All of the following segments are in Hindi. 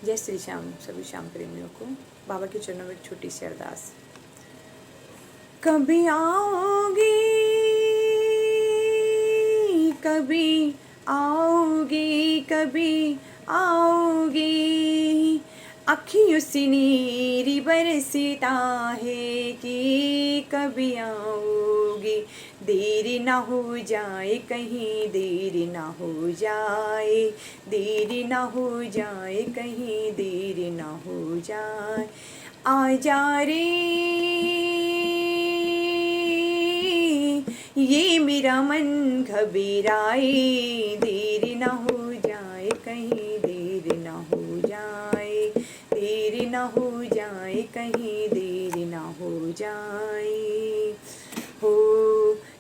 जय श्री श्याम सभी श्याम प्रेमियों को। बाबा के चरणों में एक छोटी सी अरदास। कभी आओगी, कभी आओगी, कभी आओगी, अखियों से नीर बरसता है कि कभी आओगी। देर ना हो जाए कहीं, देर ना हो जाए, देर ना हो जाए कहीं, देर ना हो जाए। आजा रे ये मेरा मन घबराए, देर ना हो जाए कहीं, देर ना हो जाए, देर ना हो जाए कहीं, देर ना हो जाए। हो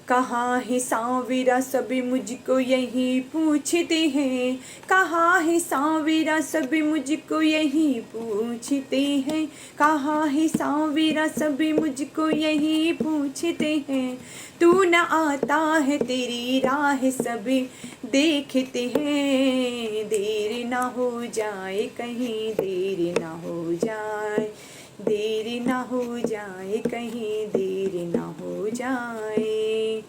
कहाँ है सांवरा सभी मुझको यही पूछते हैं, कहाँ है सांवरा सभी मुझको यही पूछते हैं, कहाँ है सांवरा सभी मुझको यही पूछते हैं। तू न आता है तेरी राह सभी देखते हैं, देर ना हो जाए कहीं, देर ना हो जाए, देर ना हो जाए कहीं, देर ना हो जाए।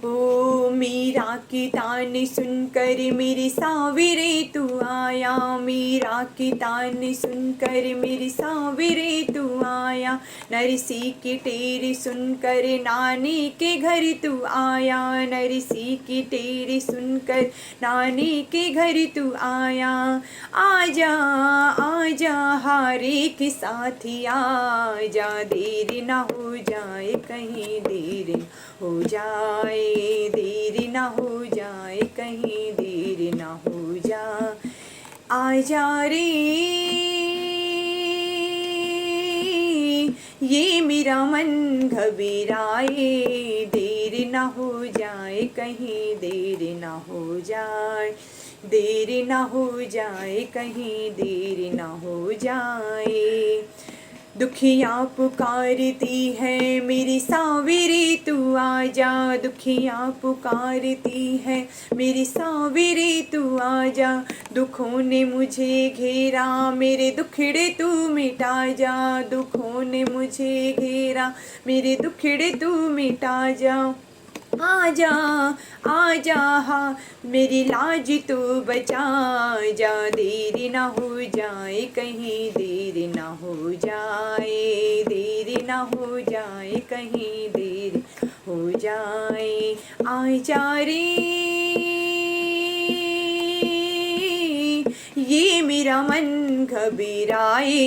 ओ मीरा की तान सुनकर मेरे सांवरे तू आया, मीरा की तान सुनकर मेरे सांवरे तू आया। नरसी की टेर सुनकर नानी के घर तू आया, नरसी की टेर सुनकर नानी के घर तू आया। आजा आजा हारे के साथी आजा, देर ना हो जाए कहीं, देर हो जाए, देर ना हो जाए कहीं, देर ना हो जाए। आजा रे ये मेरा मन घबराए, देर ना हो जाए कहीं, देर ना हो जाए, देर ना हो जाए कहीं, देर ना हो जाए। दुखिया पुकारती है मेरी सांवरे तू आजा, दुखिया पुकारती है मेरी सांवरे तू आजा। दुखों ने मुझे घेरा मेरे दुखड़े तू मिटा जा, दुखों ने मुझे घेरा मेरे दुखड़े तू मिटा जा। आजा आजा हाँ मेरी लाज तू बचा जा, देर ना हो जाए कहीं, देर ना हो जाए, देर ना हो जाए कहीं, देर हो जाए। आजा रे ये मेरा मन घबराए,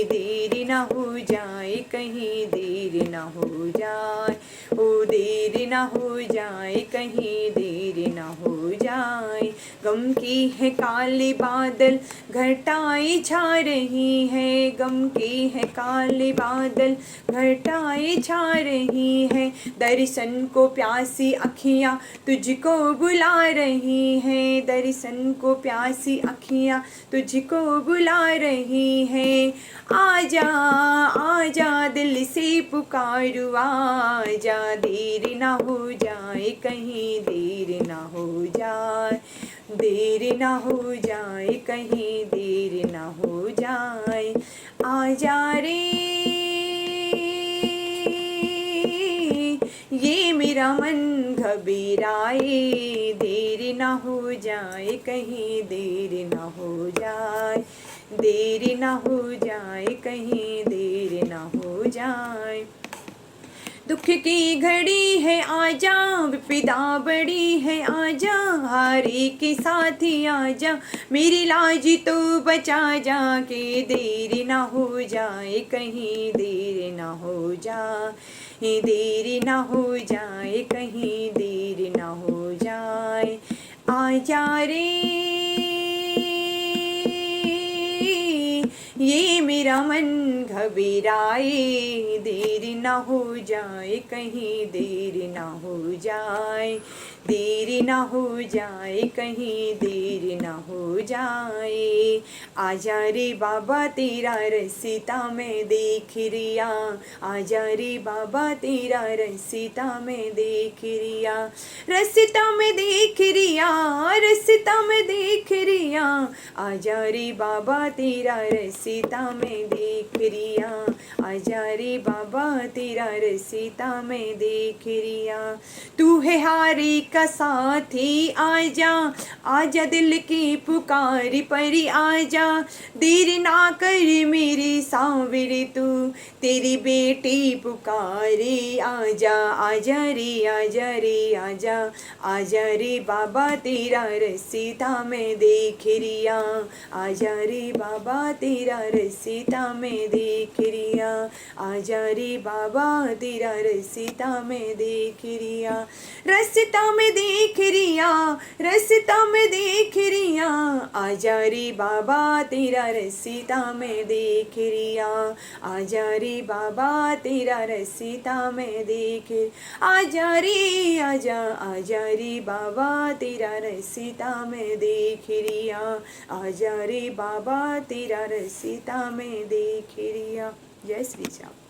देर ना हो जाए कहीं, देर ना हो जाए, ओ देर ना हो जाए कहीं, देर ना हो जाए। गम की है काले बादल घटाएं छा रही है, गम की है काले बादल घटाएं छा रही है। दर्शन को प्यासी अखियाँ तुझको बुला रही हैं, दर्शन को प्यासी अखियाँ तुझको बुला रही हैं। आजा आजा दिल से पुकारू आजा, देर ना हो जाए कहीं, देर ना हो जाए, देर ना हो जाए कहीं, देर ना हो जाए। आजा रे ये मेरा मन घबराए, देर ना हो जाए कहीं, देर ना हो जाए, देर ना हो जाए कहीं, देर ना हो जाए। दुख की घड़ी है आजा, विपदा बड़ी है आजा, हारे के साथ ही आजा, मेरी लाज तो बचा जा के, देर ना हो जाए कहीं, देर ना हो जाए, देर ना हो जाए कहीं, देर ना हो जाए। आजा रे ये मेरा मन घबराए, देर ना हो जाए कहीं, देर ना हो जाए, देर ना हो जाए कहीं देर ना हो जाए। आजा रे बाबा तेरा रसीता में देख रिया, आजा रे बाबा तेरा रसीता में देख रिया, रसीता में देख रिया, रसीता में देख रिया, आजा रे बाबा तेरा रसीता में देख रिया, आजा रे बाबा तेरा रसीता में देख रिया। तू है हारी का साथी आजा, आजा दिल की पुकार परी आजा, देर ना कर मेरी सांवरी तू, तेरी बेटी पुकारे आजा, आजा रे आजा रे आजा, आजा रे बाबा तेरा रसीता में देख रिया, आजा रे बाबा तेरा रसीता में देख रिया, आजा रे बाबा तेरा रसीता में देख रिया, रसीता में देख रिया, रसीता में देख रिया, आजा रे बाबा तेरा रसीता में देख रिया, आजा रे बाबा तेरा रसीता में देख, आजा रे आजा, आजा रे बाबा तेरा रसीता में देख रिया, आजा रे बाबा तेरा रसीता में देख रिया। जय श्री राम।